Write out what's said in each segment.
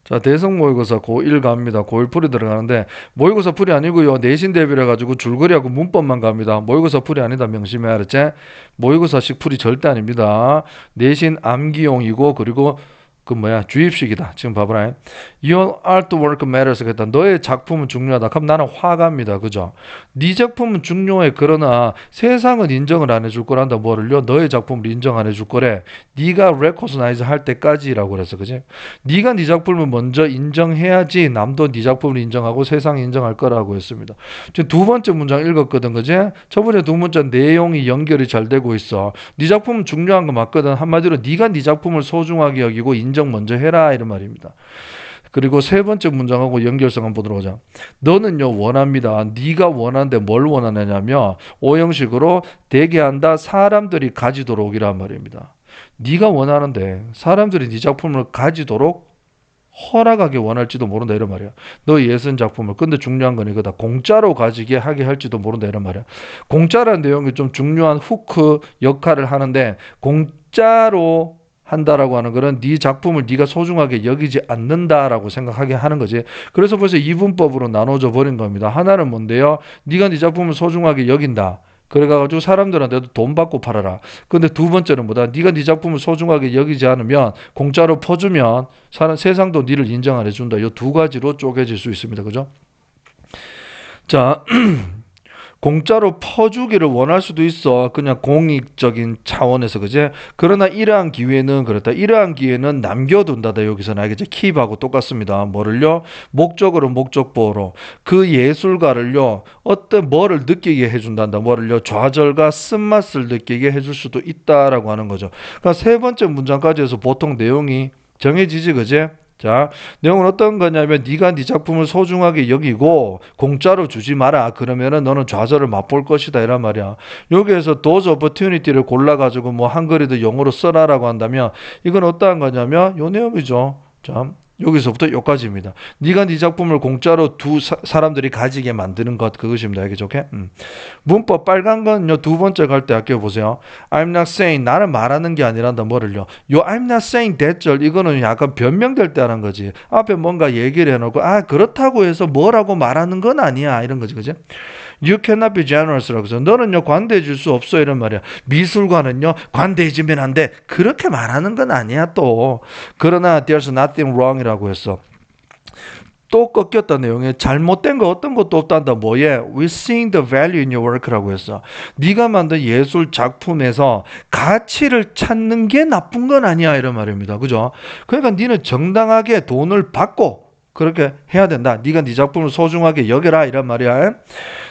자, 대성 모의고사 고1 갑니다. 고1 풀이 들어가는데 모의고사 풀이 아니고요. 내신 대비를 해가지고 줄거리하고 문법만 갑니다. 모의고사 풀이 아니다 명심해 알았지? 모의고사식 풀이 절대 아닙니다. 내신 암기용이고 그리고 그 뭐야 주입식이다. 지금 봐봐라. Your artwork matters. 그랬다. 너의 작품은 중요하다. 그럼 나는 화가입니다. 그죠? 네 작품은 중요해. 그러나 세상은 인정을 안 해줄 거란다. 뭐를요? 너의 작품을 인정 안 해줄 거래. 네가 recognize 할 때까지라고 그랬어. 그지? 네가 네 작품을 먼저 인정해야지 남도 네 작품을 인정하고 세상이 인정할 거라고 했습니다. 지금 두 번째 문장 읽었거든. 그지? 저번에 두 문장 내용이 연결이 잘 되고 있어. 네 작품은 중요한 거 맞거든. 한마디로 네가 네 작품을 소중하게 여기고 인정 먼저 해라 이런 말입니다. 그리고 세 번째 문장하고 연결성 한번 보도록 하자. 너는요 원합니다. 네가 원하는데 뭘 원하느냐면 오형식으로 되게 한다. 사람들이 가지도록이란 말입니다. 네가 원하는데 사람들이 네 작품을 가지도록 허락하게 원할지도 모른다 이런 말이야. 너 예술 작품을. 근데 중요한 건 이거다. 공짜로 가지게 하게 할지도 모른다 이런 말이야. 공짜라는 내용이 좀 중요한 후크 역할을 하는데 공짜로 한다라고 하는 거는 네 작품을 네가 소중하게 여기지 않는다라고 생각하게 하는 거지. 그래서 벌써 이분법으로 나눠져 버린 겁니다. 하나는 뭔데요? 네가 네 작품을 소중하게 여긴다. 그래가지고 사람들한테도 돈 받고 팔아라. 근데 두 번째는 뭐다? 네가 네 작품을 소중하게 여기지 않으면 공짜로 퍼주면 세상도 네를 인정 안 해준다. 이 두 가지로 쪼개질 수 있습니다. 그죠? 자, 공짜로 퍼주기를 원할 수도 있어. 그냥 공익적인 차원에서, 그지? 그러나 이러한 기회는 그렇다. 이러한 기회는 남겨둔다다. 여기서는 알겠지? 킵하고 똑같습니다. 뭐를요? 목적으로 목적보호로. 그 예술가를요, 어떤 뭐를 느끼게 해준단다. 뭐를요? 좌절과 쓴맛을 느끼게 해줄 수도 있다라고 하는 거죠. 그러니까 세 번째 문장까지 해서 보통 내용이 정해지지, 그지? 자, 내용은 어떤 거냐면 네가 네 작품을 소중하게 여기고 공짜로 주지 마라. 그러면은 너는 좌절을 맛볼 것이다 이란 말이야. 여기에서 도저 opportunity를 골라가지고 뭐 한글에도 영어로 써라라고 한다면 이건 어떠한 거냐면 요 내용이죠. 자, 여기서부터 여기까지입니다. 네가 네 작품을 공짜로 사람들이 가지게 만드는 것 그것입니다. 알겠죠? 오케이? 문법 빨간 건요 두 번째 갈 때 아껴 보세요. I'm not saying 나는 말하는 게 아니란다. 뭐를요? 요 I'm not saying that 이거는 약간 변명될 때 하는 거지. 앞에 뭔가 얘기를 해놓고 그렇다고 해서 뭐라고 말하는 건 아니야 이런 거지, 그지? You cannot be generous라고 해서 너는요 관대해 줄 수 없어 이런 말이야. 미술관은요 관대해지면 안 돼. 그렇게 말하는 건 아니야 또. 그러나 there's nothing wrong이라고 했어. 또 꺾였다 내용에 잘못된 거 어떤 것도 없단다. 뭐에? We seeing the value in your work라고 했어. 네가 만든 예술 작품에서 가치를 찾는 게 나쁜 건 아니야 이런 말입니다. 그죠? 그러니까 네는 정당하게 돈을 받고 그렇게 해야 된다. 네가 네 작품을 소중하게 여겨라 이란 말이야.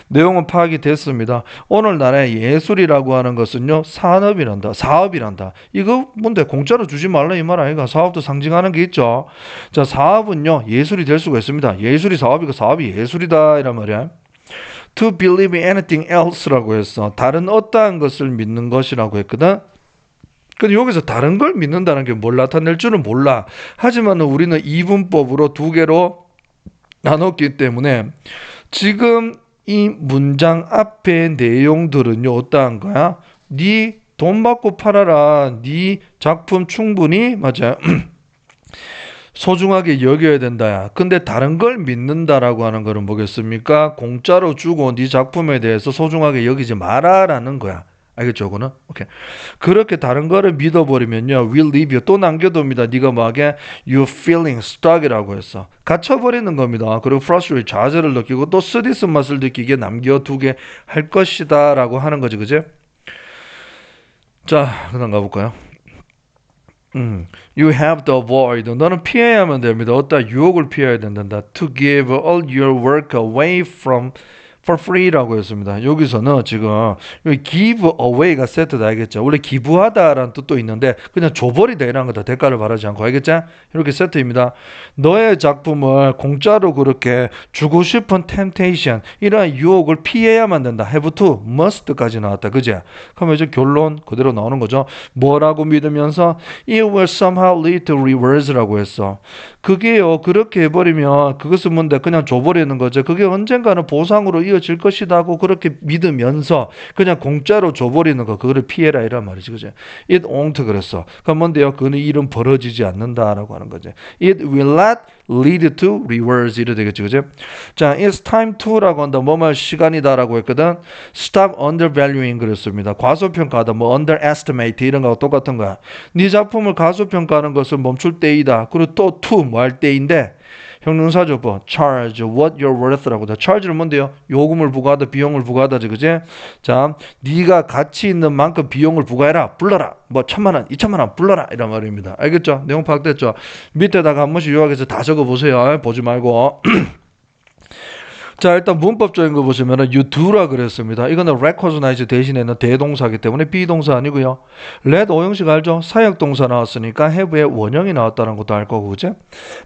내용은 파악이 됐습니다. 오늘날의 예술이라고 하는 것은요 산업이란다. 사업이란다. 이거 뭔데 공짜로 주지 말라 이 말 아이가. 사업도 상징하는 게 있죠. 자, 사업은요 예술이 될 수가 있습니다. 예술이 사업이고 사업이 예술이다 이란 말이야. To believe in anything else라고 했어. 다른 어떠한 것을 믿는 것이라고 했거든. 근데 여기서 다른 걸 믿는다는 게 뭘 나타낼 줄은 몰라. 하지만 우리는 이분법으로 두 개로 나눴기 때문에 지금 이 문장 앞의 내용들은요 어떠한 거야? 네 돈 받고 팔아라. 네 작품 충분히 맞아요. 소중하게 여겨야 된다야. 근데 다른 걸 믿는다라고 하는 거는 뭐겠습니까? 공짜로 주고 네 작품에 대해서 소중하게 여기지 마라라는 거야. 알겠죠? 그거는? 오케이. 그렇게 다른 거를 믿어버리면요. will leave you. 또 남겨둡니다. 네가 뭐하게? you feeling stuck이라고 했어. 갇혀버리는 겁니다. 그리고 frustrate, 좌절을 느끼고 또 쓰디쓴 맛을 느끼게 남겨두게 할 것이다 라고 하는 거지. 그지? 자, 그다음 가볼까요? You have to avoid. 너는 피해야만 됩니다. 어떤 유혹을 피해야 된단다. To give all your work away for free라고 했습니다. 여기서는 지금 여기 give away가 세트다 알겠죠? 원래 기부하다라는 뜻도 있는데 그냥 줘버리다 이런 거다. 대가를 바라지 않고 알겠죠? 이렇게 세트입니다. 너의 작품을 공짜로 그렇게 주고 싶은 temptation 이러한 유혹을 피해야만 된다. have to, must까지 나왔다. 그지? 그러면 이제 결론 그대로 나오는 거죠. 뭐라고 믿으면서 it will somehow lead to reverse라고 했어. 그게요 그렇게 해버리면 그것은 뭔데 그냥 줘버리는 거죠. 그게 언젠가는 보상으로 이어질 것이다 하고 그렇게 믿으면서 그냥 공짜로 줘버리는 거 그거를 피해라 이란 말이지. 그죠? It won't 그랬어. 그럼 뭔데요? 그는 일은 벌어지지 않는다라고 하는 거죠. It will not lead to reverse 이래 되겠지, 그죠? 자, it's time to라고 한다. 뭐뭐 시간이다라고 했거든. stop undervaluing 그랬습니다. 과소평가하다. 뭐 underestimate 이런 거하고 똑같은 거야. 네 작품을 과소평가하는 것은 멈출 때이다. 그리고 또 to 뭐 할 때인데 형용사죠. charge what you're worth라고. charge는 뭔데요? 요금을 부과하다, 비용을 부과하다지, 그지? 자, 네가 가치 있는 만큼 비용을 부과해라. 불러라. 뭐 1,000만 원, 2,000만 원 불러라. 이런 말입니다. 알겠죠? 내용 파악됐죠? 밑에다가 한 번씩 요약해서 다 적어보세요. 보지 말고. 자, 일단 문법적인 거 보시면은 you do라 그랬습니다. 이거는 recognize 대신에는 대동사이기 때문에 비동사 아니고요. let 오형식 알죠? 사역동사 나왔으니까 have의 원형이 나왔다는 것도 알 거고, 그죠?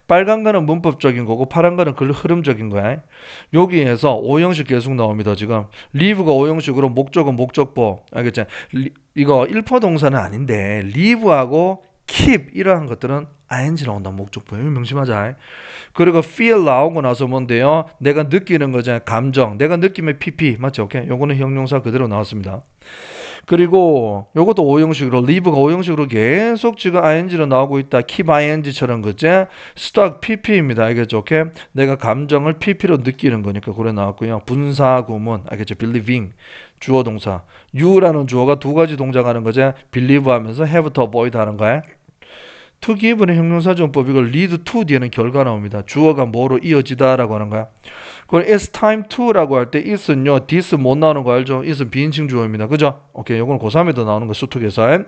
빨간 거는 문법적인 거고 파란 거는 흐름적인 거야. 여기에서 오형식 계속 나옵니다, 지금. leave가 오형식으로 목적은 목적보. 알겠죠? 이거 1파 동사는 아닌데 leave하고 keep 이러한 것들은 ing 나온다. 목적보에 명심하자. 그리고 feel 나오고 나서 뭔데요? 내가 느끼는 거잖아요. 감정. 내가 느낌의 pp 맞죠? 오케이. 요거는 형용사 그대로 나왔습니다. 그리고 요것도 오형식으로 leave가 오형식으로 계속 지금 ing로 나오고 있다. keep ing처럼 그지? stock pp입니다. 알겠죠? 오케이. 내가 감정을 pp로 느끼는 거니까 그래 나왔고요. 분사 구문 알겠죠? believing 주어 동사. you라는 주어가 두 가지 동작하는 거죠. believe 하면서 have to avoid 하는 거야. to give는 형용사정법 이걸 lead to 뒤에는 결과 나옵니다. 주어가 뭐로 이어지다라고 하는 거야. 그리고 it's time to라고 할 때 is는요, this 못 나오는 거 알죠? is는 비인칭 주어입니다. 그죠? 오케이, 요거는 고3에도 나오는 거 수특에서.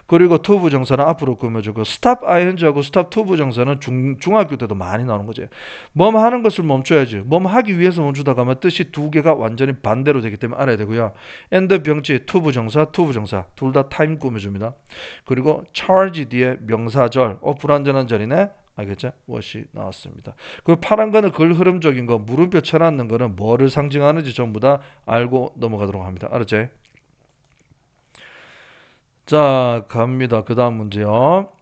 그리고 to 부정사는 앞으로 꾸며주고 stop ing하고 stop to 부정사는 중학교 때도 많이 나오는 거지. 뭐 하는 것을 멈춰야지. 뭐 하기 위해서 멈추다 가면 뜻이 두 개가 완전히 반대로 되기 때문에 알아야 되고요. and 병치 to 부정사 둘 다 time 꾸며줍니다. 그리고 charge 뒤에 명사절 불완전한 절이네. 알겠죠? 무엇이 나왔습니다. 그 파란 거는 글 흐름적인 거, 물음표 쳐놨는 거는 뭐를 상징하는지 전부 다 알고 넘어가도록 합니다. 알았죠? 자, 갑니다. 그 다음 문제요.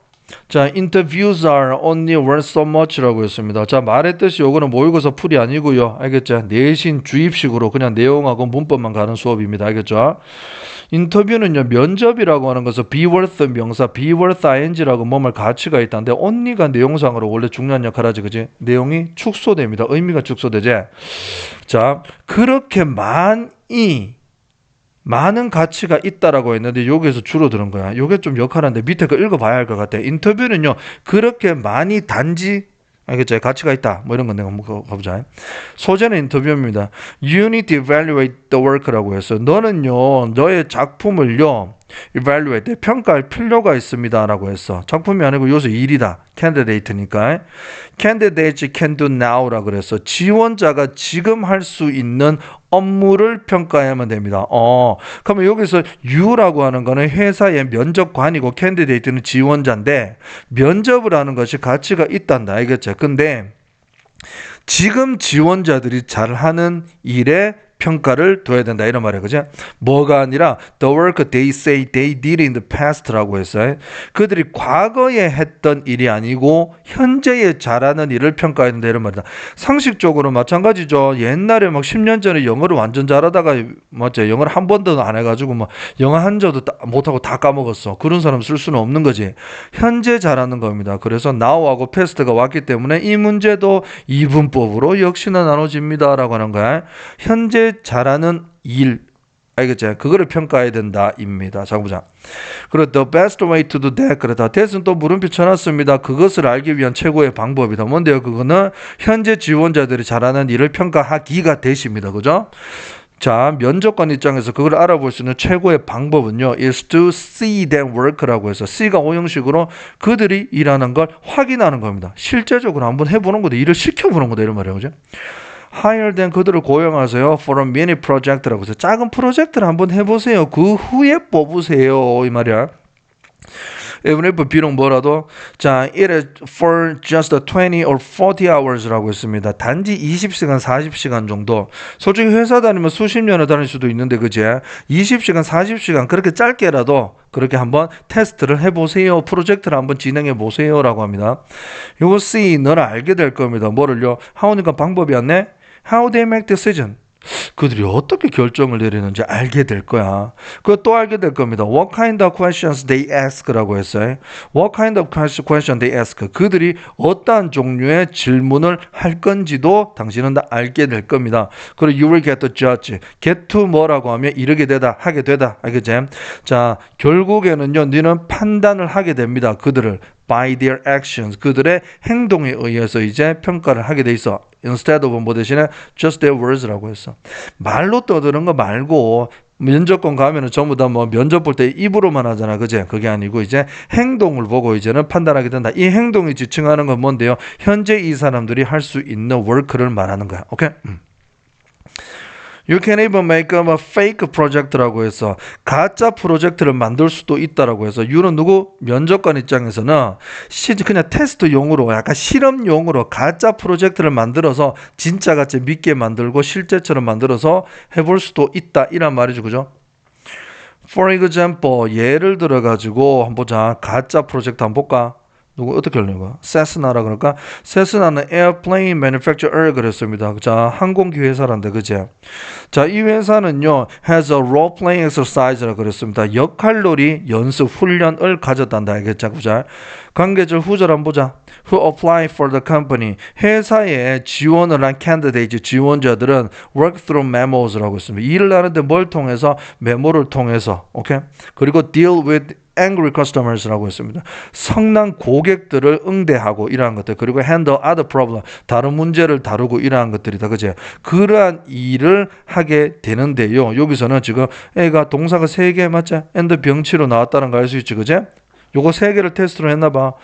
자, interviews are only worth so much라고 했습니다. 자, 말의 뜻이 요거는 모의고사 풀이 아니고요. 알겠죠? 내신 주입식으로 그냥 내용하고 문법만 가는 수업입니다. 알겠죠? 인터뷰는요, 면접이라고 하는 것은 be worth 명사, be worth ing라고 뭐뭐 가치가 있다는데 only가 내용상으로 원래 중요한 역할을 하지, 그지? 내용이 축소됩니다. 의미가 축소되지? 자, 그렇게 많은 가치가 있다라고 했는데 여기에서 줄어드는 거야. 요게 좀 역할한데 밑에 거 읽어봐야 할 것 같아. 인터뷰는요, 그렇게 많이 단지 알겠죠? 가치가 있다. 뭐 이런 건 내가 한번 가보자. 소재는 인터뷰입니다. You need to evaluate the work라고 했어요. 너는요, 너의 작품을요, evaluate, 평가할 필요가 있습니다. 라고 했어. 작품이 아니고 요새 일이다. candidate니까. candidates can do now라고 그랬어. 지원자가 지금 할 수 있는 업무를 평가해야만 됩니다. 그러면 여기서 you라고 하는 거는 회사의 면접관이고 candidate는 지원자인데 면접을 하는 것이 가치가 있단다. 알겠죠? 근데 지금 지원자들이 잘하는 일에 평가를 둬야 된다 이런 말이에요. 그죠? 뭐가 아니라 the work they say they did in the past라고 했어요. 그들이 과거에 했던 일이 아니고 현재에 잘하는 일을 평가해야 된다 이런 말이다. 상식적으로 마찬가지죠. 옛날에 막 10년 전에 영어를 완전 잘하다가 맞죠? 영어를 한 번도 안 해가지고 막 영어 한 자도 못하고 다 까먹었어. 그런 사람 쓸 수는 없는 거지. 현재 잘하는 겁니다. 그래서 now하고 past가 왔기 때문에 이 문제도 이분법으로 역시나 나눠집니다라고 하는 거야. 현재 잘하는 일 알겠죠? 그거를 평가해야 된다입니다. 자, 보자. 그리고 the best way to do that 그렇다. that은 또 물음표 쳐놨습니다. 그것을 알기 위한 최고의 방법이다. 뭔데요? 그거는 현재 지원자들이 잘하는 일을 평가하기가 대시입니다. 그죠? 자, 면접관 입장에서 그걸 알아볼 수 있는 최고의 방법은요, is to see them work라고 해서 C가 오형식으로 그들이 일하는 걸 확인하는 겁니다. 실제적으로 한번 해보는 거다. 일을 시켜보는 거다. 이런 말이에요. 그죠? hire them 그들을 고용하세요. for a mini project라고 해서 작은 프로젝트를 한번 해보세요. 그 후에 뽑으세요. 이 말이야. even if 비록 뭐라도 자, it is for just 20 or 40 hours라고 했습니다. 단지 20시간, 40시간 정도. 솔직히 회사 다니면 수십 년을 다닐 수도 있는데 그지? 20시간, 40시간 그렇게 짧게라도 그렇게 한번 테스트를 해보세요. 프로젝트를 한번 진행해보세요. 라고 합니다. 요거 C, 너는 알게 될 겁니다. 뭐를요? how니까 방법이었네? How they make decision. 그들이 어떻게 결정을 내리는지 알게 될 거야. 그거 또 알게 될 겁니다. What kind of questions they ask라고 했어요. What kind of question they ask. 그들이 어떠한 종류의 질문을 할 건지도 당신은 다 알게 될 겁니다. 그리고 you will get to judge. get to 뭐라고 하면 이르게 되다, 하게 되다. 알겠지? 자, 결국에는요, 너는 판단을 하게 됩니다. 그들을. by their actions. 그들의 행동에 의해서 이제 평가를 하게 돼 있어. instead of 뭐 대신에 just their words라고 했어. 말로 떠드는 거 말고 면접관 가면은 전부 다 뭐 면접 볼 때 입으로만 하잖아. 그제? 그게 아니고 이제 행동을 보고 이제는 판단하게 된다. 이 행동이 지칭하는 건 뭔데요? 현재 이 사람들이 할 수 있는 work를 말하는 거야. 오케이? You can even make up a fake project라고 해서 가짜 프로젝트를 만들 수도 있다라고 해서 you는 누구? 면접관 입장에서는 그냥 테스트용으로 약간 실험용으로 가짜 프로젝트를 만들어서 진짜같이 믿게 만들고 실제처럼 만들어서 해볼 수도 있다 이란 말이죠. 그죠? For example, 예를 들어 가지고 한번 보자. 가짜 프로젝트 한번 볼까? 누구 어떻게 하려는 거야? 세스나라 그럴까? 세스나는 airplane manufacturer 그랬습니다. 자, 항공기 회사란데 그제? 자, 이 회사는요 has a role playing exercise라 그랬습니다. 역할놀이 연습 훈련을 가졌단다. 알겠죠? 그자? 관계절 후절 한번 보자. Who apply for the company? 회사에 지원을 한 candidate 지원자들은 work through memos라고 했습니다. 일을 하는데 뭘 통해서? 메모를 통해서. 오케이? 그리고 deal with angry customers라고 했습니다. 성난 고객들을 응대하고 이러한 것들 그리고 handle other problem 다른 문제를 다루고 이러한 것들이다. 그제? 그러한 일을 하게 되는데요. 여기서는 지금 애가 동사가 3개 맞지? and 병치로 나왔다는 거 알 수 있지. 그제? 요거 3개를 테스트로 했나 봐.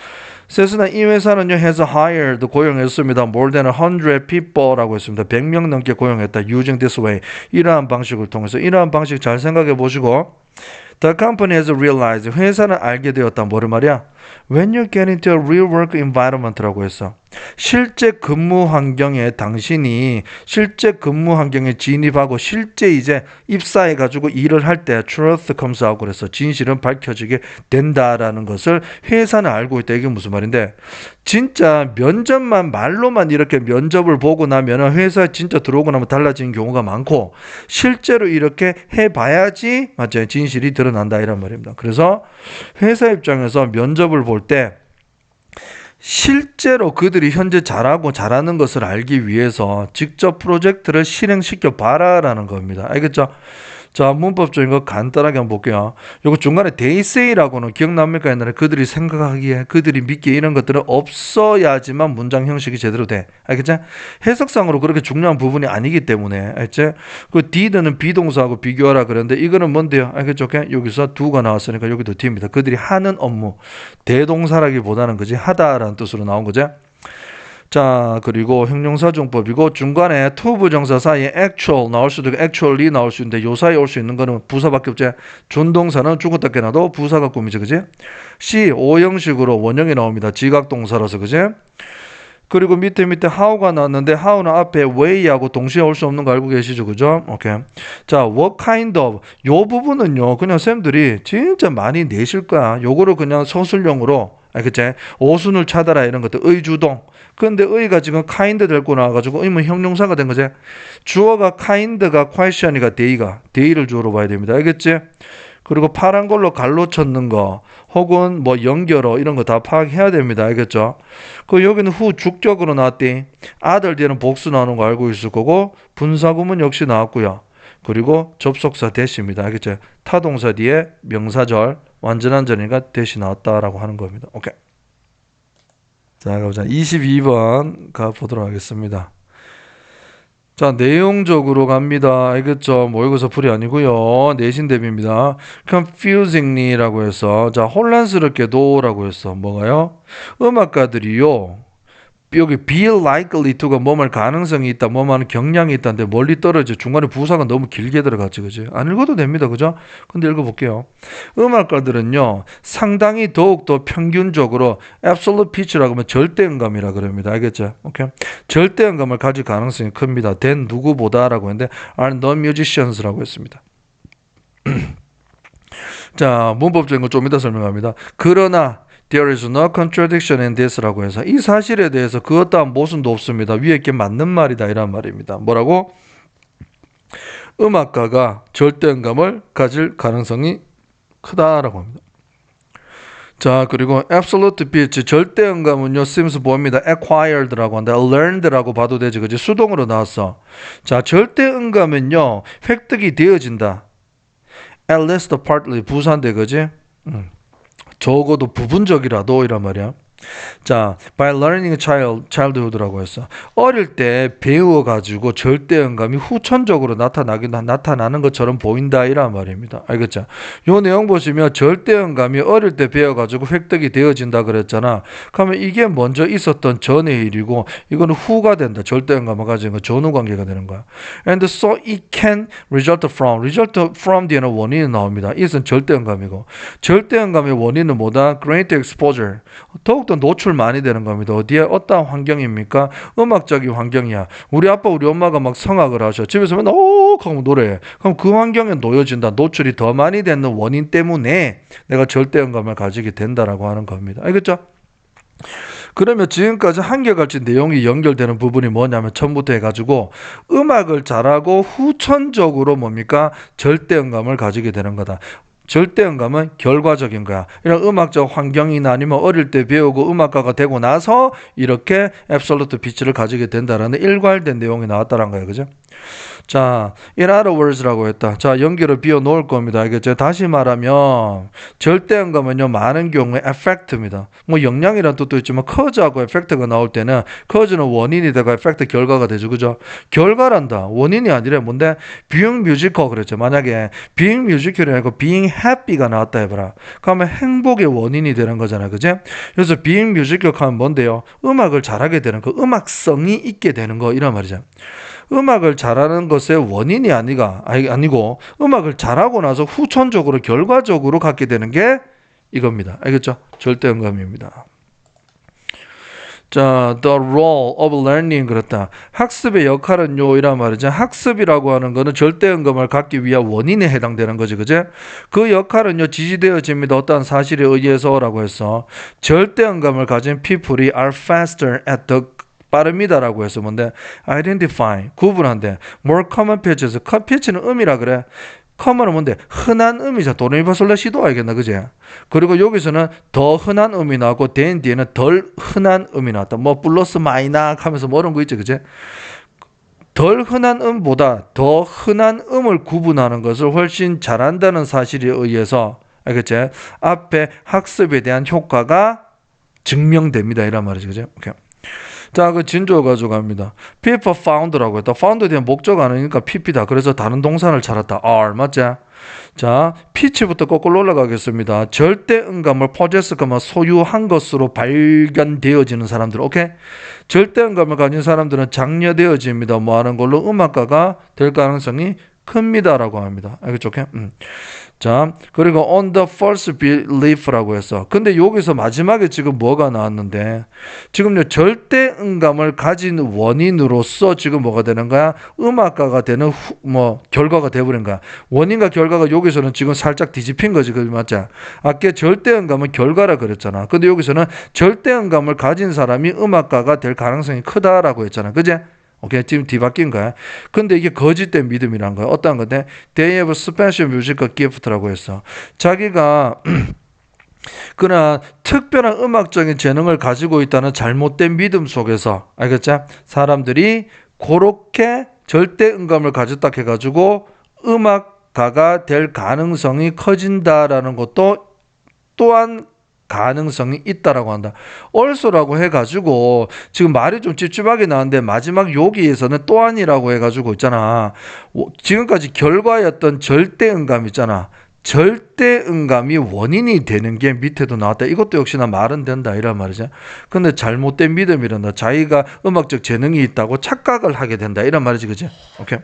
세스나 이 회사는요 has hired 고용했습니다. more than 100 people라고 했습니다. 100명 넘게 고용했다. using this way 이러한 방식을 통해서 이러한 방식 잘 생각해 보시고 The company has realized 회사는 알게 되었다. 뭐를 말이야? When you get into a real work environment라고 했어. 실제 근무 환경에 당신이 실제 근무 환경에 진입하고 실제 이제 입사해 가지고 일을 할 때 truth comes out 그래서 진실은 밝혀지게 된다라는 것을 회사는 알고 있다. 이게 무슨 말인데? 진짜 면접만 말로만 이렇게 면접을 보고 나면 회사에 진짜 들어오고 나면 달라지는 경우가 많고 실제로 이렇게 해봐야지 맞죠? 진실이 드러난다 이란 말입니다. 그래서 회사 입장에서 면접을 볼 때 실제로 그들이 현재 잘하고 잘하는 것을 알기 위해서 직접 프로젝트를 실행시켜 봐라라는 겁니다. 알겠죠? 자, 문법적인 거 간단하게 한번 볼게요. 요거 중간에 they say라고는 기억납니까? 옛날에 그들이 생각하기에, 그들이 믿기에 이런 것들은 없어야지만 문장 형식이 제대로 돼. 알겠지? 해석상으로 그렇게 중요한 부분이 아니기 때문에. 알겠지? 그 did는 비동사하고 비교하라 그랬는데 이거는 뭔데요? 알겠죠? 여기서 do가 나왔으니까 여기도 d입니다. 그들이 하는 업무. 대동사라기보다는 그지? 하다라는 뜻으로 나온 거죠. 자, 그리고 형용사정법이고 중간에 to 부정사 사이에 actual 나올 수도 있고 actually 나올 수 있는데 요 사이에 올 수 있는 거는 부사밖에 없지. 준동사는 죽었다 깨나도 부사가 꾸미지. 그지? C, 오형식으로 원형이 나옵니다. 지각동사라서. 그지? 그리고 밑에 how가 나왔는데 how는 앞에 way하고 동시에 올 수 없는 거 알고 계시죠? 그죠? 오케이. 자, what kind of 요 부분은요. 그냥 쌤들이 진짜 많이 내실 거야. 요거를 그냥 서술형으로 알겠지? 오순을 찾아라 이런 것들 의주동. 근데 의가 지금 kind 데리고 나와가지고 의문 형용사가 된 거지. 주어가 kind가 question이가 they를 주어로 봐야 됩니다. 알겠지? 그리고 파란 걸로 갈로 쳤는 거 혹은 뭐 연결어 이런 거 다 파악해야 됩니다. 알겠죠? 그 여기는 후 주격으로 나왔대. 아들 뒤에는 복수 나오는 거 알고 있을 거고 분사구문 역시 나왔고요. 그리고 접속사 대시입니다. 알겠죠? 타동사 뒤에 명사절 완전한 절이니까 대시 나왔다라고 하는 겁니다. 오케이. 자, 가보자. 22번 가보도록 하겠습니다. 자, 내용적으로 갑니다. 알겠죠? 모의고사 풀이 아니고요. 내신 대비입니다. confusingly라고 해서 자, 혼란스럽게도라고 해서 뭐가요? 음악가들이요. 여기 be likely to가 뭐할 가능성이 있다, 뭐하는 경향이 있다는데 멀리 떨어져. 중간에 부사가 너무 길게 들어갔지, 그지? 안 읽어도 됩니다, 그죠? 근데 읽어볼게요. 음악가들은요, 상당히 더욱더 평균적으로 absolute pitch라고 하면 절대음감이라 그럽니다. 알겠죠? 오케이? 절대음감을 가질 가능성이 큽니다. than 누구보다라고 했는데 are non-musicians라고 했습니다. 자, 문법적인 거 좀 이따 설명합니다. 그러나 There is no contradiction in this라고 해서 이 사실에 대해서 그것 다음 모순도 없습니다. 위에 게 맞는 말이다 이란 말입니다. 뭐라고? 음악가가 절대음감을 가질 가능성이 크다라고 합니다. 자, 그리고 absolute pitch, 절대음감은요, seems 보입니다. acquired라고 한다. learned라고 봐도 되지, 그지? 수동으로 나왔어. 자, 절대음감은요, 획득이 되어진다. at least partly, 부사인데, 그지? 적어도 부분적이라도, 이란 말이야. 자, by learning childhood라고 했어. 어릴 때 배워가지고 절대음감이 후천적으로 나타나는 것처럼 보인다 이란 말입니다. 알겠죠? 요 내용 보시면 절대음감이 어릴 때 배워가지고 획득이 되어진다 그랬잖아. 그러면 이게 먼저 있었던 전의 일이고 이거는 후가 된다. 절대음감을 가진 거 전후 관계가 되는 거야. And so it can result from 뒤에는 원인이 나옵니다. 이것은 절대음감이고 절대음감의 원인은 뭐다? Great exposure. 더욱더 노출 많이 되는 겁니다. 어디에 어떠한 환경입니까? 음악적인 환경이야. 우리 아빠 우리 엄마가 막 성악을 하셔. 집에서 맨날 오 하고 노래해. 그럼 그 환경에 놓여진다. 노출이 더 많이 되는 원인 때문에 내가 절대음감을 가지게 된다라고 하는 겁니다. 알겠죠? 그러면 지금까지 한결같이 내용이 연결되는 부분이 뭐냐면 처음부터 해가지고 음악을 잘하고 후천적으로 뭡니까? 절대음감을 가지게 되는 거다. 절대음감은 결과적인 거야. 이런 음악적 환경이나 아니면 어릴 때 배우고 음악가가 되고 나서 이렇게 absolute pitch를 가지게 된다라는 일괄된 내용이 나왔다는 거예요. 그죠? 자, in other words라고 했다. 자, 연결을 비워 놓을 겁니다. 알겠죠? 다시 말하면 절대음감은요 많은 경우에 effect입니다. 뭐 영향이란 뜻도 있지만 cause하고 effect가 나올 때는 cause는 원인이 되고 effect 결과가 되죠. 그죠? 결과란다. 원인이 아니라 뭔데? being musical 그랬죠. 만약에 being musical이 아니고 being happy가 나왔다 해봐라. 그러면 행복의 원인이 되는 거잖아. 그죠? 그래서 being musical 하면 뭔데요? 음악을 잘하게 되는 거, 음악성이 있게 되는 거 이런 말이죠. 음악을 잘하는 것의 원인이 아니고 음악을 잘하고 나서 후천적으로 결과적으로 갖게 되는 게 이겁니다. 알겠죠? 절대음감입니다. 자, the role of learning 그렇다. 학습의 역할은요 이란 말이죠. 학습이라고 하는 거는 절대음감을 갖기 위한 원인에 해당되는 거지, 그제? 그 역할은요 지지되어집니다. 어떠한 사실에 의해서라고 해서 절대음감을 가진 people이 are faster at the 빠릅니다라고 해서 뭔데? identify, 구분한대. more common pitches. pitch는 음이라 그래. common은 뭔데? 흔한 음이죠. 도레미파솔라시도 알겠나, 그제? 그리고 여기서는 더 흔한 음이 나오고 than 뒤에는 덜 흔한 음이 나왔다. 뭐 플러스 마이너스 하면서 뭐 이런 거 있죠, 그제? 덜 흔한 음보다 더 흔한 음을 구분하는 것을 훨씬 잘한다는 사실에 의해서 알겠지? 앞에 학습에 대한 효과가 증명됩니다. 이란 말이죠, 그제? 오케이. 자, 그 진조 가져갑니다. people found라고 했다. found에 대한 목적 아니니까 pp다. 그래서 다른 동사를 찾았다. are 맞지? 자, pitch부터 거꾸로 올라가겠습니다. 절대음감을 possess감을 소유한 것으로 발견되어지는 사람들. 오케이? 절대음감을 가진 사람들은 장려되어집니다. 뭐 하는 걸로 음악가가 될 가능성이 큽니다라고 합니다. 알겠죠? 자, 그리고 on the false belief라고 했어. 근데 여기서 마지막에 지금 뭐가 나왔는데 지금요 절대음감을 가진 원인으로서 지금 뭐가 되는 거야? 음악가가 되는 결과가 돼버린 거야. 원인과 결과가 여기서는 지금 살짝 뒤집힌 거지, 그 맞자? 아까 절대음감은 결과라 그랬잖아. 근데 여기서는 절대음감을 가진 사람이 음악가가 될 가능성이 크다라고 했잖아, 그제? 오케이, 지금 뒤바뀐 거야. 근데 이게 거짓된 믿음이란 거야. 어떤 건데? They have a special musical gift라고 했어. 자기가 그러나 특별한 음악적인 재능을 가지고 있다는 잘못된 믿음 속에서 알겠죠? 사람들이 그렇게 절대음감을 가졌다 해가지고 음악가가 될 가능성이 커진다라는 것도 또한 가능성이 있다라고 한다. also라고 해가지고 지금 말이 좀 찝찝하게 나왔는데 마지막 여기에서는 또한이라고 해가지고 있잖아. 지금까지 결과였던 절대음감 있잖아. 절대음감이 원인이 되는 게 밑에도 나왔다. 이것도 역시나 말은 된다 이란 말이죠. 근데 잘못된 믿음이란다. 자기가 음악적 재능이 있다고 착각을 하게 된다 이란 말이지, 그지? 오케이.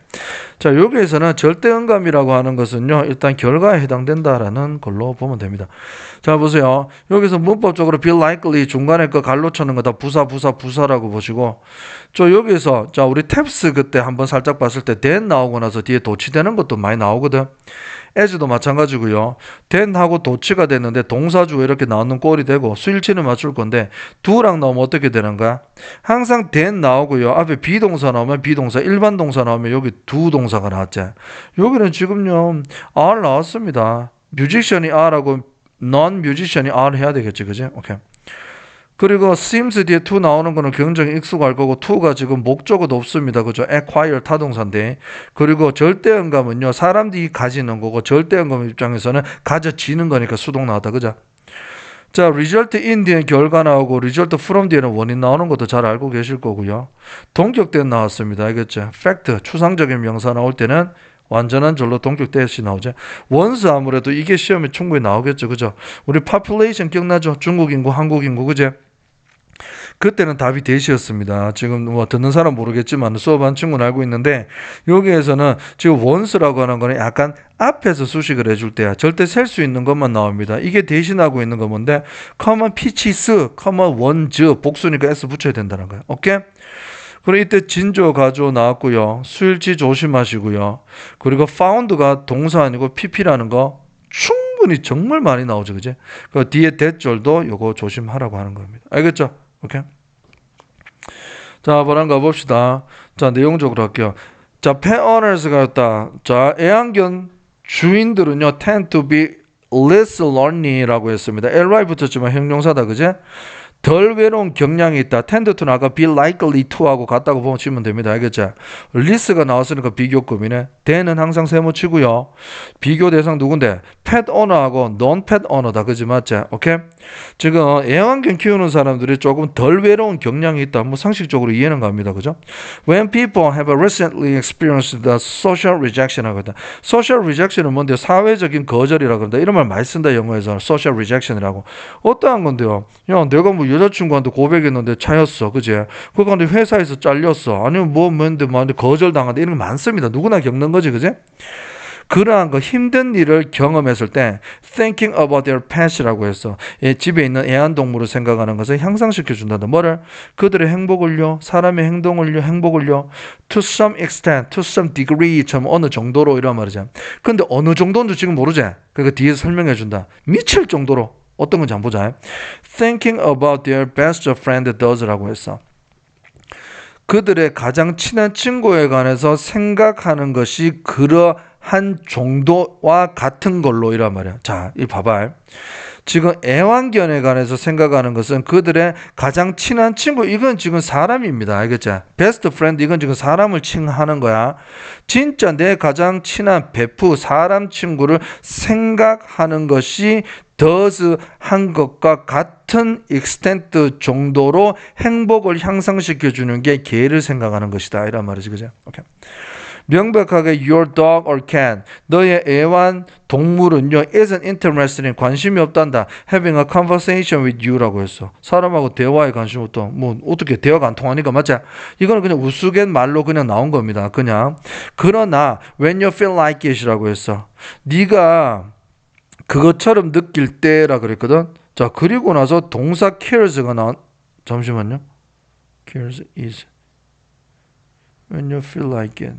자, 여기에서는 절대음감이라고 하는 것은요 일단 결과에 해당된다라는 걸로 보면 됩니다. 자, 보세요. 여기서 문법적으로 be likely 중간에 그 갈로 쳐는 거 다 부사라고 보시고, 저 여기서 자 우리 탭스 그때 한번 살짝 봤을 때 then 나오고 나서 뒤에 도치되는 것도 많이 나오거든. as도 마찬가지고 가지고요. then하고 도치가 됐는데 동사주어 이렇게 나오는 꼴이 되고 수일치는 맞출 건데 do랑 나오면 어떻게 되는 거야? 항상 then 나오고요. 앞에 비동사 나오면 비동사, 일반 동사 나오면 여기 두 동사가 나왔지. 여기는 지금요. are 나왔습니다. 뮤지션이 are하고 non-뮤지션이 are 해야 되겠지. 그지? 오케이. 그리고 seems 뒤에 to 나오는 거는 굉장히 익숙할 거고 to가 지금 목적어도 없습니다. 그죠? acquire 타동사인데. 그리고 절대음감은요. 사람들이 가지는 거고 절대음감 입장에서는 가져지는 거니까 수동 나왔다. 그죠? 자, result in 뒤에 결과 나오고 result from 뒤에는 원인 나오는 것도 잘 알고 계실 거고요. 동격된 나왔습니다. 알겠죠? fact, 추상적인 명사 나올 때는 완전한 절로 동격 대시 나오죠. 원수 아무래도 이게 시험에 충분히 나오겠죠. 그죠? 우리 population 기억나죠? 중국 인구, 한국 인구. 그죠? 그때는 답이 대시였습니다. 지금 뭐 듣는 사람 모르겠지만 수업한 친구는 알고 있는데 여기에서는 지금 원수라고 하는 거는 약간 앞에서 수식을 해줄 때야. 절대 셀 수 있는 것만 나옵니다. 이게 대신하고 있는 거 뭔데? common pitches, common ones, 복수니까 s 붙여야 된다는 거야. 오케이? 그리고 이때 진조 가조 나왔고요. 수일치 조심하시고요. 그리고 found가 동사 아니고 pp라는 거 충분히 정말 많이 나오죠. 그지? 그 뒤에 대절도 요거 조심하라고 하는 겁니다. 알겠죠? 오케이. 자, 한번 가봅시다. 자, 내용적으로 할게요. 자, pet owners가 있다. 자, 애완견 주인들은요, tend to be less lonely라고 했습니다. ly 붙었지만 형용사다, 그제? 덜 외로운 경향이 있다. tend to는 아까 be likely to 하고 같다고 보시면 됩니다. 알겠죠? less가 나왔으니까 비교급이네. then은 항상 세모치고요. 비교 대상 누군데? pet owner하고 non-pet owner다. 그지 맞죠? 오케이? 지금 애완견 키우는 사람들이 조금 덜 외로운 경향이 있다. 뭐 상식적으로 이해는 갑니다. 그죠? When people have recently experienced the social rejection 하거든. social rejection은 뭔데요? 사회적인 거절이라고 합니다. 이런 말 많이 쓴다. 영어에서 social rejection이라고. 어떠한 건데요? 야, 내가 뭐 여자친구한테 고백했는데 차였어. 그지? 그런데 회사에서 잘렸어. 아니면 뭔데 거절당한다. 이런 거 많습니다. 누구나 겪는 거지. 그지? 그러한 거 힘든 일을 경험했을 때 thinking about their pet이라고 해서 집에 있는 애완동물을 생각하는 것을 향상시켜 준다는 뭐를? 그들의 행복을요. 사람의 행동을요. 행복을요. to some extent, to some degree 참 어느 정도로 이런 말이죠. 근데 어느 정도인지 지금 모르지? 그러니까 뒤에서 설명해 준다. 미칠 정도로. 어떤 건지 한번 보자. Thinking about their best friend does라고 했어. 그들의 가장 친한 친구에 관해서 생각하는 것이 그러한 정도와 같은 걸로 이란 말이야. 자, 이 봐봐. 지금 애완견에 관해서 생각하는 것은 그들의 가장 친한 친구. 이건 지금 사람입니다. 알겠죠? 베스트 프렌드 이건 지금 사람을 칭하는 거야. 진짜 내 가장 친한 베프 사람 친구를 생각하는 것이 does 한 것과 같은 extent 정도로 행복을 향상시켜 주는 게 개를 생각하는 것이다. 이란 말이지. 그죠? 오케이. 명백하게 your dog or cat 너의 애완 동물은요 isn't interested in 관심이 없단다. having a conversation with you라고 했어. 사람하고 대화에 관심 없다. 뭐 어떻게 대화가 안 통하니까 맞지? 이거는 그냥 우스갯말로 그냥 나온 겁니다. 그냥 그러나 when you feel like it이라고 했어. 네가 그것처럼 느낄 때라 그랬거든. 자, 그리고 나서 동사 cares가 나온 잠시만요. cares is when you feel like it.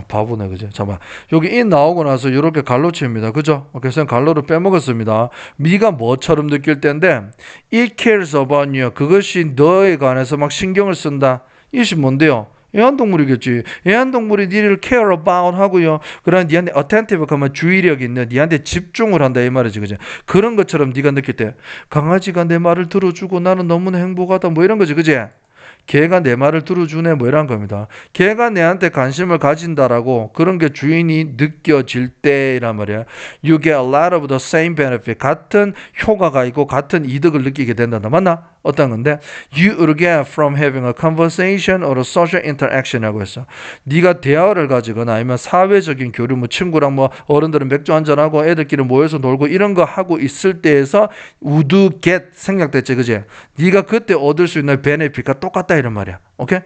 바보네, 그죠? 잠깐만. 여기 in 나오고 나서 이렇게 갈로 칩니다. 그죠? 그래서 갈로를 빼먹었습니다. 네가 뭐처럼 느낄 때인데 it cares about you. 그것이 너에 관해서 막 신경을 쓴다. 이것이 뭔데요? 애완동물이겠지. 애완동물이 니를 care about 하고요. 그러나 니한테 attentive 하면 주의력이 있는 니한테 집중을 한다 이 말이지. 그죠? 그런 것처럼 네가 느낄 때 강아지가 내 말을 들어주고 나는 너무나 행복하다 뭐 이런 거지. 그지? 걔가 내 말을 들어주네 뭐 이런 겁니다. 걔가 내한테 관심을 가진다라고 그런 게 주인이 느껴질 때란 말이야. You get a lot of the same benefit. 같은 효과가 있고 같은 이득을 느끼게 된단다. 맞나? 어떤 건데? You will get from having a conversation or a social interaction이라고 했어. 네가 대화를 가지거나 아니면 사회적인 교류, 뭐 친구랑 뭐 어른들은 맥주 한잔하고 애들끼리 모여서 놀고 이런 거 하고 있을 때에서 would get 생략됐지, 그지? 네가 그때 얻을 수 있는 베네핏과 똑같다 이런 말이야. 오케이?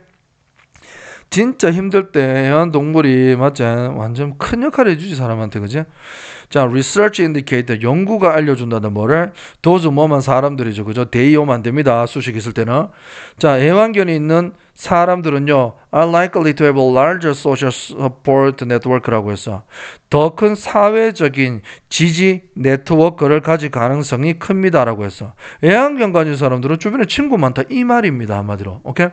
진짜 힘들 때 애완동물이 맞지? 완전 큰 역할을 해주지 사람한테. 그지? 자, research indicator 연구가 알려준다는 뭐를 those 뭐만 사람들이죠. 그죠? 대이오면 안 됩니다. 수식 있을 때는. 자, 애완견이 있는 사람들은요 are likely to have a larger social support network라고 했어. 더 큰 사회적인 지지 네트워크를 가질 가능성이 큽니다라고 했어. 애완견 가진 사람들은 주변에 친구 많다 이 말입니다. 한마디로. 오케이?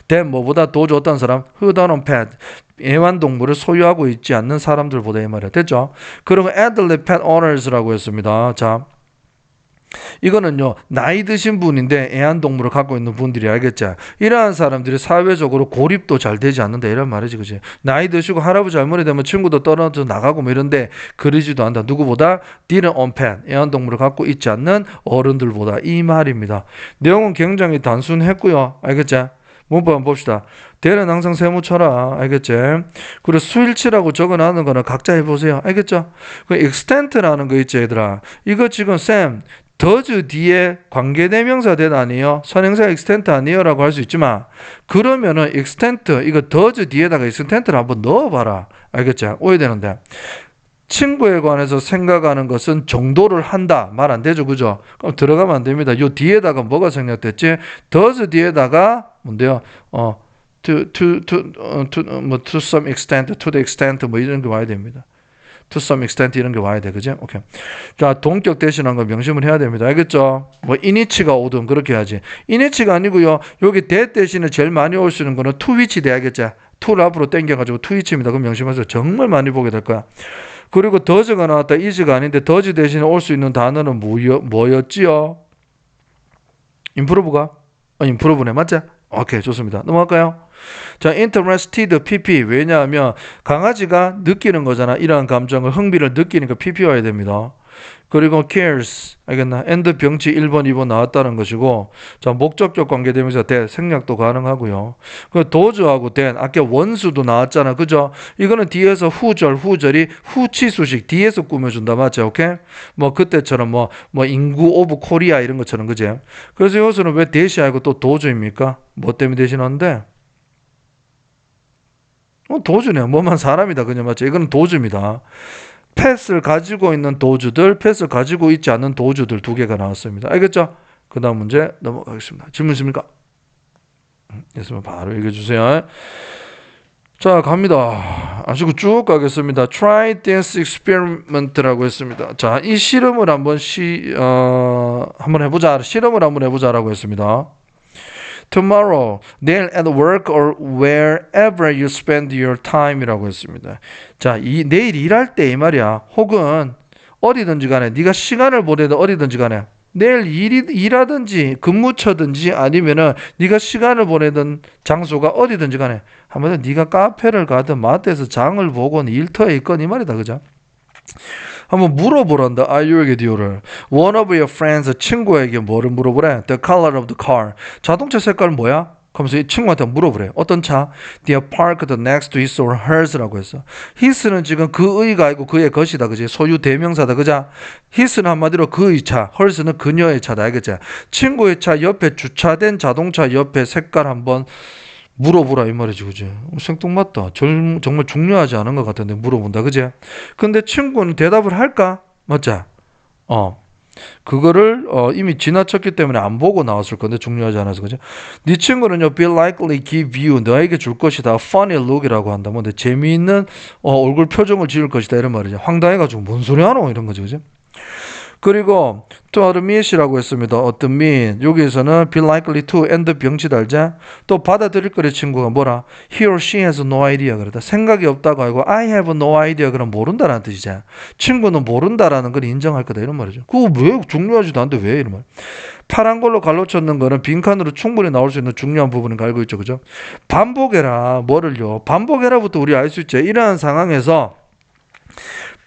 than 뭐보다 더 좋다는 사람 who don't own pet 애완동물을 소유하고 있지 않는 사람들보다 이 말이야. 됐죠? 그리고 elderly pet owners라고 했습니다. 자, 이거는요 나이 드신 분인데 애완동물을 갖고 있는 분들이 알겠죠. 이러한 사람들이 사회적으로 고립도 잘 되지 않는다 이런 말이지, 그지? 나이 드시고 할아버지 할머니 되면 친구도 떨어져 나가고 뭐 이런데 그러지도 않다. 누구보다 didn't own pet 애완동물을 갖고 있지 않는 어른들보다 이 말입니다. 내용은 굉장히 단순했고요, 알겠죠? 문법 한번 봅시다. 대는 항상 세모 쳐라. 알겠지? 그리고 수일치라고 적어놨는 거는 각자 해보세요. 알겠죠? 그 extent라는 거 있지, 얘들아. 이거 지금 쌤 does 뒤에 관계대명사 된 아니에요? 선행사 extent 아니에요? 라고 할 수 있지만 그러면은 extent 이거 does 뒤에다가 extent를 한번 넣어봐라. 알겠죠? 오해되는데 친구에 관해서 생각하는 것은 정도를 한다. 말 안 되죠, 그죠? 그럼 들어가면 안 됩니다. 요 뒤에다가 뭐가 생략됐지? does 뒤에다가 뭔데요? to some extent, to the extent 뭐 이런 게 와야 됩니다. to some extent 이런 게 와야 돼, 그죠? 오케이. 자, 동격 대신한 거 명심을 해야 됩니다. 알겠죠? 뭐 in이치가 오든 그렇게 해야지. in이치가 아니고요. 여기 that 대신에 제일 많이 올 수 있는 거는 to which 돼야겠죠? to를 앞으로 당겨가지고 to which입니다. 그럼 명심하세요. 정말 많이 보게 될 거야. 그리고 does가 나왔다. is가 아닌데 does 대신에 올 수 있는 단어는 뭐였지요? improve가? improve네. 맞죠? 오케이, 좋습니다. 넘어갈까요? 자, interested, pp. 왜냐하면 강아지가 느끼는 거잖아. 이러한 감정을, 흥미를 느끼니까 pp 와야 됩니다. 그리고 cares, 알겠나? and 병치 1번, 2번 나왔다는 것이고, 자, 목적격 관계되면서 that 생략도 가능하고요. 그 does하고 then, 아까 원수도 나왔잖아. 그죠? 이거는 뒤에서 후절이 후치수식 뒤에서 꾸며준다. 맞죠? 오케이? 뭐, 그때처럼 뭐 인구 오브 코리아 이런 것처럼, 그지? 그래서 여기서는 왜 대시하고 또 does입니까? 뭐 때문에 대신하는데? 도주네. 뭐만 사람이다. 그냥 맞죠? 이거는 도주입니다. 펫을 가지고 있는 도주들, 펫을 가지고 있지 않는 도주들 두 개가 나왔습니다. 알겠죠? 그 다음 문제 넘어가겠습니다. 질문 있습니까? 있으면 바로 읽어주세요. 자, 갑니다. 아시고 쭉 가겠습니다. Try this experiment라고 했습니다. 자, 이 실험을 한번 해보자. 실험을 한번 해보자라고 했습니다. Tomorrow, 내일 at work or wherever you spend your time이라고 했습니다. 자, 내일 일할 때 이 말이야. 혹은 어디든지 간에 네가 시간을 보내든 어디든지 간에 내일 일하든지 근무처든지 아니면은 네가 시간을 보내든 장소가 어디든지 간에 한번 네가 카페를 가든 마트에서 장을 보건 일터에 있건 이 말이다. 그죠? 한번 물어보란다. 아이유에게 디오를. One of your friends, 친구에게 뭐를 물어보래? The color of the car. 자동차 색깔 뭐야? 그러면서 이 친구한테 물어보래. 어떤 차? They are parked next to his or hers라고 했어. his는 지금 그의가 아니고 그의 것이다. 그지? 소유 대명사다. 그자? his는 한마디로 그의 차, hers는 그녀의 차다. 알겠지? 친구의 차 옆에 주차된 자동차 옆에 색깔 한번 물어보라 이 말이지, 그지? 생뚱맞다. 정말 중요하지 않은 것 같은데 물어본다, 그지? 근데 친구는 대답을 할까? 맞자? 그거를 이미 지나쳤기 때문에 안 보고 나왔을 건데 중요하지 않아서, 그죠? 네 친구는요, be likely give you 너에게 줄 것이다. funny look이라고 한다. 뭔데 재미있는 얼굴 표정을 지을 것이다 이런 말이죠. 황당해가지고 뭔 소리 하노 이런 거죠, 그죠? 그리고 to admit이라고 했습니다. admit 여기에서는 be likely to and 병치 달자 또 받아들일 거리 친구가 뭐라 he or she has no idea 그러다 생각이 없다고 하고 I have no idea 그럼 모른다라는 뜻이잖아. 친구는 모른다라는 걸 인정할 거다 이런 말이죠. 그거 왜 중요하지도 않은데 왜 이런 말. 파란 걸로 갈로쳤는 거는 빈칸으로 충분히 나올 수 있는 중요한 부분인 거 알고 있죠, 그죠? 반복해라 뭐를요? 반복해라부터 우리 알 수 있죠. 이러한 상황에서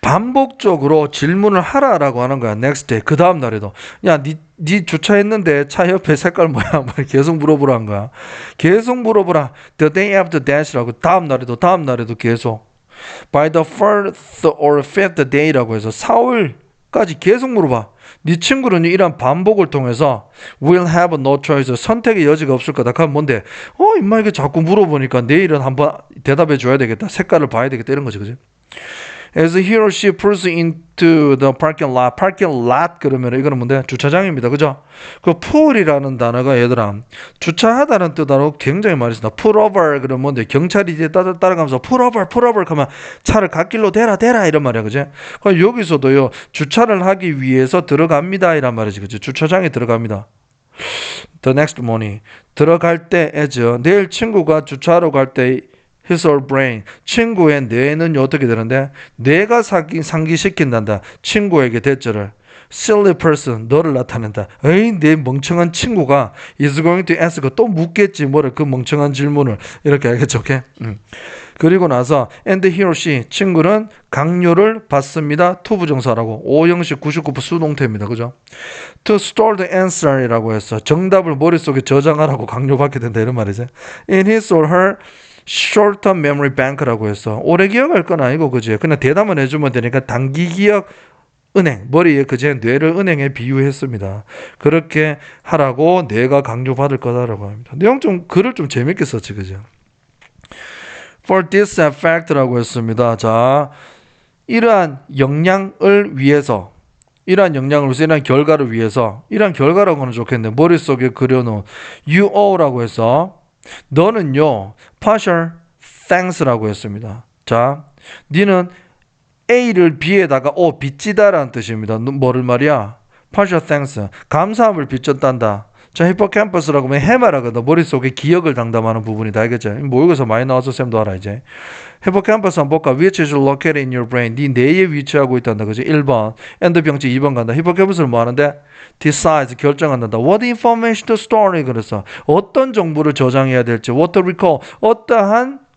반복적으로 질문을 하라라고 하는 거야. next day. 그 다음 날에도. 야, 니 주차했는데 차 옆에 색깔 뭐야? 계속 물어보라 한 거야. 계속 물어보라. The day after that이라고. 다음 날에도 계속. By the fourth or fifth day라고 해서 4월까지 계속 물어봐. 네 친구는 이런 반복을 통해서 will have no choice. 선택의 여지가 없을 거다. 그럼 뭔데? 임마 이게 자꾸 물어보니까 내일은 한번 대답해 줘야 되겠다. 색깔을 봐야 되겠다. 이런 거지. 그지? As he or she pulls into the parking lot. parking lot 그러면 이거는 뭔데? 주차장입니다. 그죠? 그 pull이라는 단어가 얘들아 주차하다는 뜻하고 굉장히 많이 쓴다. pull over 그러면 뭔데? 경찰이 이제 따라가면서 pull over 그러면 차를 갓길로 대라 이런 말이야. 그죠? 그럼 여기서도요. 주차를 하기 위해서 들어갑니다. 이란 말이지. 그죠? 주차장에 들어갑니다. The next morning 들어갈 때 as 내일 친구가 주차하러 갈 때 his or brain 친구의 뇌는 어떻게 되는데 내가 상기시킨단다 친구에게 대절을 silly person 너를 나타낸다. 에이 내 멍청한 친구가 is going to ask 또 묻겠지 뭐를 그 멍청한 질문을 이렇게 알겠죠? 오케이? 그리고 나서 and he or she 친구는 강요를 받습니다. to 부정사라고 5형식 99% 수동태입니다. 그죠? to store the answer이라고 해서 정답을 머릿속에 저장하라고 강요받게 된다 이런 말이죠. in his or her short-term memory bank라고 해서 오래 기억할 건 아니고 그지? 그냥 대답만 해주면 되니까 단기 기억 은행 머리에 그제 뇌를 은행에 비유했습니다. 그렇게 하라고 뇌가 강요받을 거다라고 합니다. 내용 좀 글을 좀 재밌게 썼지 그죠? For this effect라고 했습니다. 자, 이러한 영향을 위해서 이러한 결과를 위해서 이러한 결과라고 하면 좋겠네. 머릿속에 그려놓은 you owe라고 해서 너는요 partial thanks라고 했습니다. 자, 니는 A를 B에다가 빚지다라는 뜻입니다. 뭐를 말이야? partial thanks 감사함을 빚졌단다. 자, 히포캠퍼스라고 하면 해마라거든. 머릿속에 기억을 담당하는 부분이다. 알겠죠? 모의고사 많이 나와서 쌤도 알아 이제. 히포캠퍼스 한번 볼까? Which is located in your brain. 네 뇌에 위치하고 있단다. 그지? 1번. and 병치 2번 간다. 히포캠퍼스는 뭐 하는데? decides 결정한다. What information to store. 그래서 어떤 정보를 저장해야 될지. what to recall.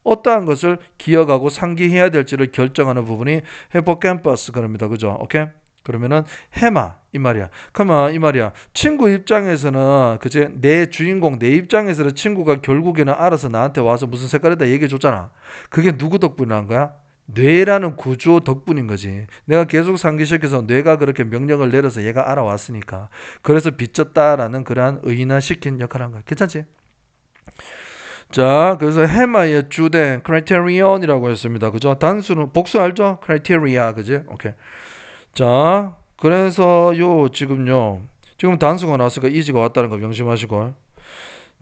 어떠한 것을 기억하고 상기해야 될지를 결정하는 부분이 히포캠퍼스 그럽니다. 그죠? 오케이? 그러면은 해마 이 말이야. 그러면 이 말이야. 친구 입장에서는 그제 내 주인공 내 입장에서는 친구가 결국에는 알아서 나한테 와서 무슨 색깔이다 얘기해 줬잖아. 그게 누구 덕분에 한 거야? 뇌라는 구조 덕분인 거지. 내가 계속 상기시켜서 뇌가 그렇게 명령을 내려서 얘가 알아왔으니까. 그래서 빚졌다라는 그러한 의인화시킨 역할을 한 거야. 괜찮지? 자, 그래서 해마의 주된 criterion이라고 했습니다. 그죠? 단수는 복수 알죠? criteria, 그지? 오케이. 자, 그래서 지금 단수가 나왔으니까 이지가 왔다는 거 명심하시고.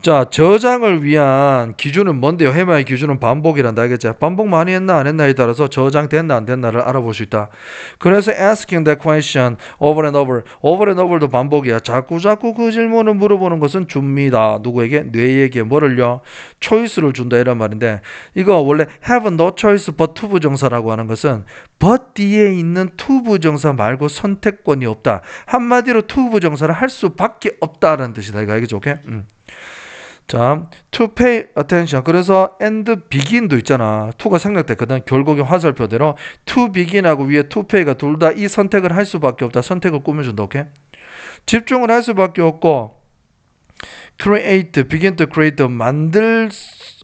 자, 저장을 위한 기준은 뭔데요? 해마의 기준은 반복이란다. 알겠지? 반복 많이 했나 안 했나에 따라서 저장됐나 안 됐나를 알아볼 수 있다. 그래서 asking that question over and over도 반복이야. 자꾸 그 질문을 물어보는 것은 줍니다. 누구에게? 뇌에게 뭐를요? 초이스를 준다 이런 말인데 이거 원래 have no choice but to 부정사라고 하는 것은 but 뒤에 있는 to 부정사 말고 선택권이 없다. 한마디로 to 부정사를 할 수밖에 없다라는 뜻이다. 이거 알겠죠? 오케이? 자, to pay attention. 그래서 and begin도 있잖아. to가 생략됐거든. 결국에 화살표대로 to begin하고 위에 to pay가 둘 다 이 선택을 할 수밖에 없다. 선택을 꾸며준다. 오케이? 집중을 할 수밖에 없고 create, begin to create,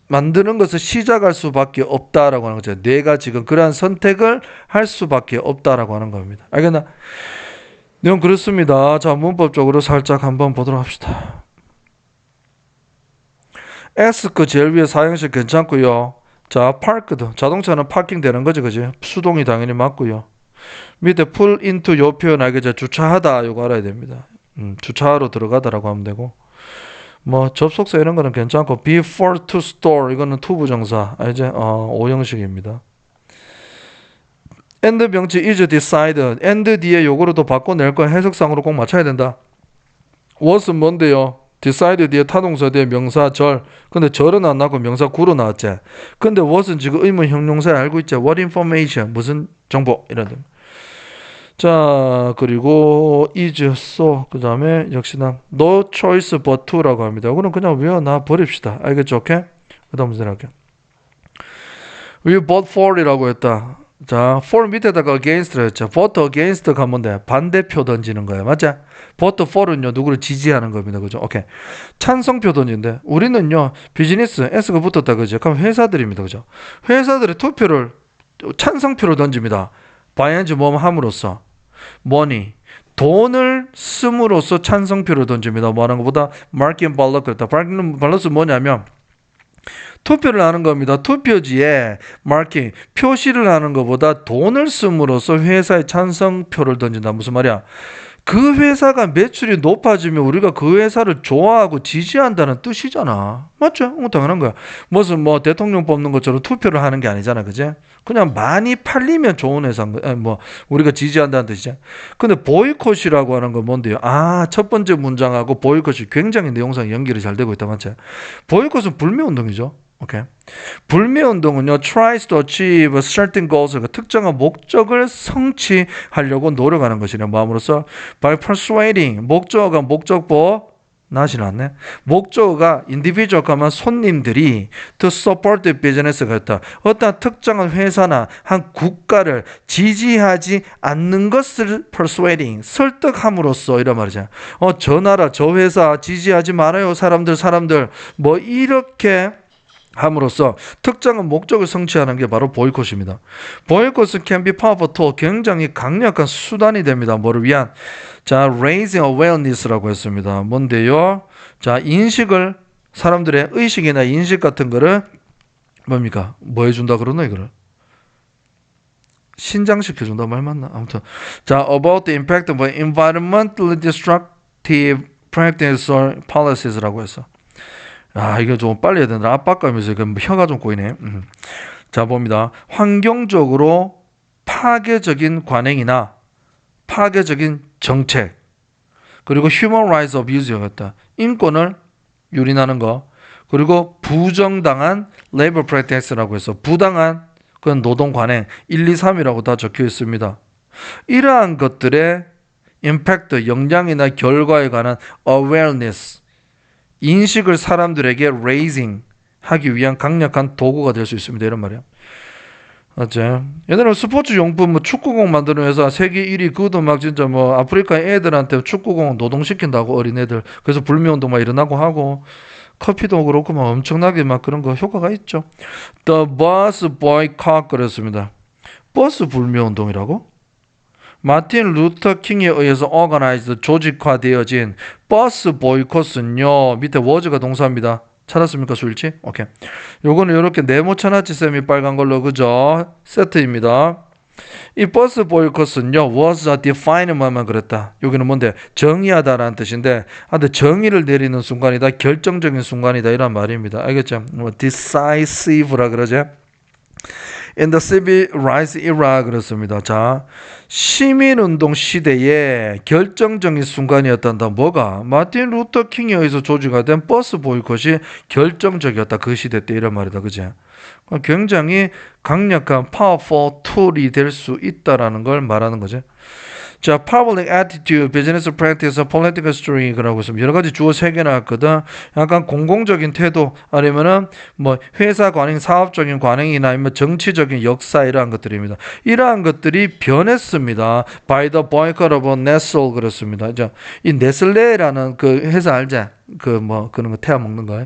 만드는 것을 시작할 수밖에 없다라고 하는 거죠. 내가 지금 그러한 선택을 할 수밖에 없다라고 하는 겁니다. 알겠나? 내용 그렇습니다. 자, 문법적으로 살짝 한번 보도록 합시다. ask 제일 위에 사형식 괜찮고요. 자, parked 자동차는 파킹 되는 거지, 그지? 수동이 당연히 맞고요. 밑에 pull into 요 표현 알겠죠? 주차하다 요거 알아야 됩니다. 주차하러 들어가다라고 하면 되고. 뭐 접속사 이런 거는 괜찮고 before to store 이거는 to 부정사 알죠? 5형식입니다. and 병치 is decided and 뒤에 요거를 또 바꿔낼 거 해석상으로 꼭 맞춰야 된다. was은 뭔데요? decide 뒤에 타동사 뒤에 명사 절. 근데 절은 안 나고 명사 구로 나왔지. 근데 what은 지금 의문 형용사에 알고 있지. what information 무슨 정보 이런 데. 자, 그리고 is so 그 다음에 역시나 no choice but to라고 합니다. 이거는 그냥 외워놔 버립시다. 알겠죠? 오케이? 그 다음 문제 할게요. We vote for이라고 했다. 자, for 밑에다가 against를 했죠. vote against 가면 돼. 반대표 던지는 거야. 맞지? vote for은요, 누구를 지지하는 겁니다. 그죠? 오케이. 찬성표 던지는데, 우리는요, 비즈니스, S가 붙었다. 그죠? 그럼 회사들입니다. 그죠? 회사들의 투표를, 찬성표를 던집니다. 바이앤즈 뭐 함으로써. money. 돈을 씀으로써 찬성표를 던집니다. 뭐 하는 것보다 marking ballot 그랬다. marking ballots는 뭐냐면, 투표를 하는 겁니다. 투표지에 마킹, 표시를 하는 것보다 돈을 씀으로써 회사에 찬성표를 던진다. 무슨 말이야? 그 회사가 매출이 높아지면 우리가 그 회사를 좋아하고 지지한다는 뜻이잖아. 맞죠? 당연한 거야. 무슨 뭐 대통령 뽑는 것처럼 투표를 하는 게 아니잖아. 그제? 그냥 많이 팔리면 좋은 회사인 거, 뭐 우리가 지지한다는 뜻이죠. 근데 보이콧이라고 하는 건 뭔데요? 첫 번째 문장하고 보이콧이 굉장히 내용상 연결이 잘 되고 있다. 맞죠? 보이콧은 불매운동이죠. 오케이. 불매운동은요, tries to achieve certain goals, 특정한 목적을 성취하려고 노력하는 것이냐 마음으로써 by persuading, 목적어가 목적보 나지 않네. 목적어가 individual 가면 손님들이 to support the business가 있다. 어떤 특정한 회사나 한 국가를 지지하지 않는 것을 persuading, 설득함으로써 이런 말이죠. 저 나라, 저 회사 지지하지 말아요. 사람들. 뭐 이렇게 함으로써 특정한 목적을 성취하는 게 바로 보이콧입니다. 보이콧은 can be powerful tool, 굉장히 강력한 수단이 됩니다. 뭐를 위한? 자, raising awareness라고 했습니다. 뭔데요? 자, 인식을, 사람들의 의식이나 인식 같은 거를 뭡니까? 뭐 해준다 그러나 이거를? 신장시켜준다 말 맞나? 아무튼 자, about the impact of environmentally destructive practices or policies,라고 했어. 이거 좀 빨리 해야 된다. 압박감에서 혀가 좀 꼬이네. 자, 봅니다. 환경적으로 파괴적인 관행이나 파괴적인 정책, 그리고 human rights abuse였다. 인권을 유린하는 거, 그리고 부정당한 labor practice라고 해서 부당한 그런 노동 관행 1, 2, 3이라고 다 적혀 있습니다. 이러한 것들의 임팩트, 영향이나 결과에 관한 awareness, 인식을 사람들에게 raising 하기 위한 강력한 도구가 될 수 있습니다. 이런 말이에요. 맞죠? 옛날에 스포츠 용품, 뭐 축구공 만드는 회사 세계 1위, 그것도 막 진짜 뭐 아프리카 애들한테 축구공 노동시킨다고, 어린애들. 그래서 불매운동 막 일어나고 하고, 커피도 그렇고 막 엄청나게 막 그런 거 효과가 있죠. The bus boycott 그랬습니다. 버스 불매운동이라고? 마틴 루터 킹에 의해서 organized, 조직화되어진 버스 보이콧은요, 밑에 was가 동사입니다. 찾았습니까, 수일치? 오케이. 요거는 이렇게 네모천하치 쌤이 빨간 걸로, 그죠? 세트입니다. 이 버스 보이콧은요, was a definement만 그랬다. 여기는 뭔데? 정의하다라는 뜻인데, 근데 정의를 내리는 순간이다, 결정적인 순간이다, 이란 말입니다. 알겠죠? decisive라 그러죠? In the civil rights era 그렇습니다. 자, 시민운동 시대에 결정적인 순간이었단다. 뭐가? 마틴 루터 킹에 의해서 조직화된 버스 보이콧이 결정적이었다. 그 시대 때 이런 말이다. 그지? 굉장히 강력한 powerful tool이 될 수 있다라는 걸 말하는 거죠. 자, public attitude, business practice, political history 그러고 있습니다. 여러 가지 주어 3개 나왔거든. 약간 공공적인 태도, 아니면은 뭐 회사 관행, 사업적인 관행이나 아니면 정치적인 역사, 이러한 것들입니다. 이러한 것들이 변했습니다. By the boycott of Nestle 그렇습니다. 자, 이 네슬레라는 그 회사 알지? 그런 거 태워 먹는 거.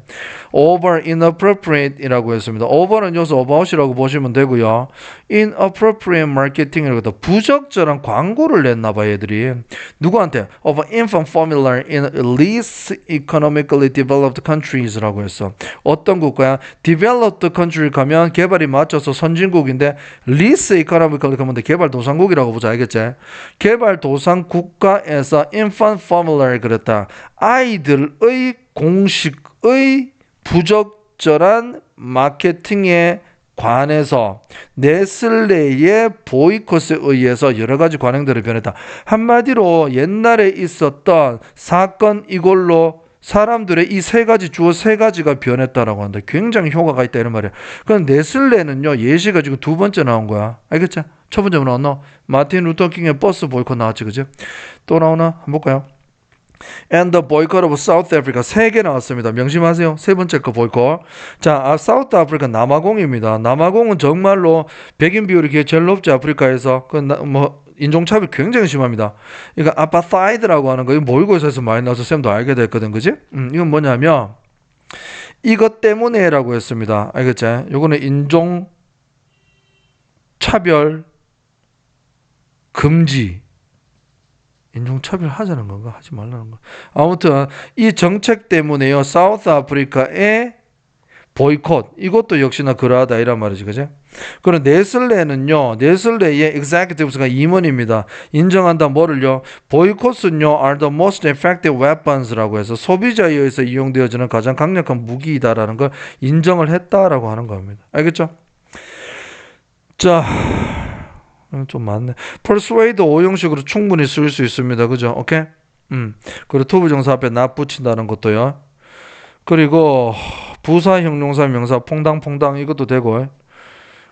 over inappropriate이라고 했습니다. over는 여기서 about이라고 보시면 되고요. inappropriate marketing이라고 해서 부적절한 광고를 냈나 봐, 얘들이. 누구한테? of infant formula in least economically developed countries라고 했어. 어떤 국가야? developed country 가면 개발이 맞춰서 선진국인데, least economically 가면 개발도상국이라고 보자, 알겠지? 개발도상 국가에서 infant formula 그랬다. 아이들의 공식의 부적절한 마케팅에 관해서 네슬레의 보이콧에 의해서 여러 가지 관행들이 변했다. 한마디로 옛날에 있었던 사건, 이걸로 사람들의 이 3가지, 주어 3가지가 변했다라고 한다. 굉장히 효과가 있다, 이런 말이야. 그럼 네슬레는요, 예시가 지금 2번째 나온 거야. 알겠죠? 첫 번째 뭐 나왔나? 마틴 루터 킹의 버스 보이콧 나왔지, 그죠? 또 나오나? 한번 볼까요? And the boycott of South Africa 3개 나왔습니다. 명심하세요. 3번째 거 보이콧. 자, 사우스 아프리카 남아공입니다. 남아공은 정말로 백인 비율이 제일 높지, 아프리카에서. 인종차별 굉장히 심합니다. 이거 아파타이드라고 하는 거, 이 모의고사에서 많이 나와서 쌤도 알게 됐거든, 그지? 이건 뭐냐면 이것 때문에라고 했습니다. 알겠지? 요거는 인종 차별 금지. 인종차별 하자는 건가? 하지 말라는 거. 아무튼 이 정책 때문에요, 사우스 아프리카의 보이콧 이것도 역시나 그러하다 이란 말이지, 그죠? 그럼 네슬레는요, 네슬레의 executives가 임원입니다. 인정한다 뭐를요? 보이콧은요 are the most effective weapons라고 해서 소비자에 의해서 이용되어지는 가장 강력한 무기이다라는 걸 인정을 했다라고 하는 겁니다. 알겠죠? 자, 좀 많네. persuade 오형식으로 충분히 쓸 수 있습니다. 그죠? 오케이? 그리고 투부 정사 앞에 not 붙인다는 것도요. 그리고 부사, 형용사, 명사, 퐁당퐁당 이것도 되고.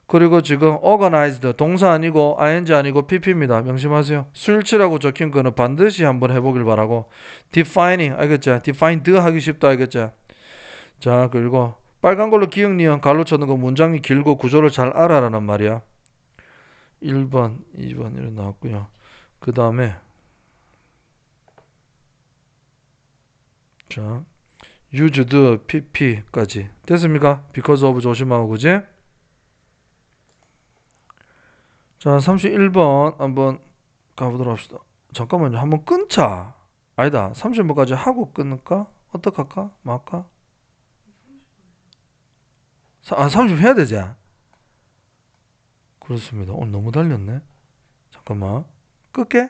그리고 지금 organized 동사 아니고 ing 아니고 pp입니다. 명심하세요. 수일치라고 적힌 거는 반드시 한번 해보길 바라고. defining 알겠죠? defined 하기 쉽다 알겠죠? 자, 그리고 빨간 걸로 기억, 니은, 갈로 쳐는 거 문장이 길고 구조를 잘 알아라는 말이야. 1번, 2번 이렇게 나왔고요. 그 다음에 자, used, pp까지 됐습니까? because of 조심하고 그지? 자, 31번 한번 가보도록 합시다. 잠깐만요. 한번 끊자. 아니다. 30번까지 하고 끊을까? 어떡할까? 말까? 30분 해야 되지? 그렇습니다. 오늘 너무 달렸네. 잠깐만. 끌게.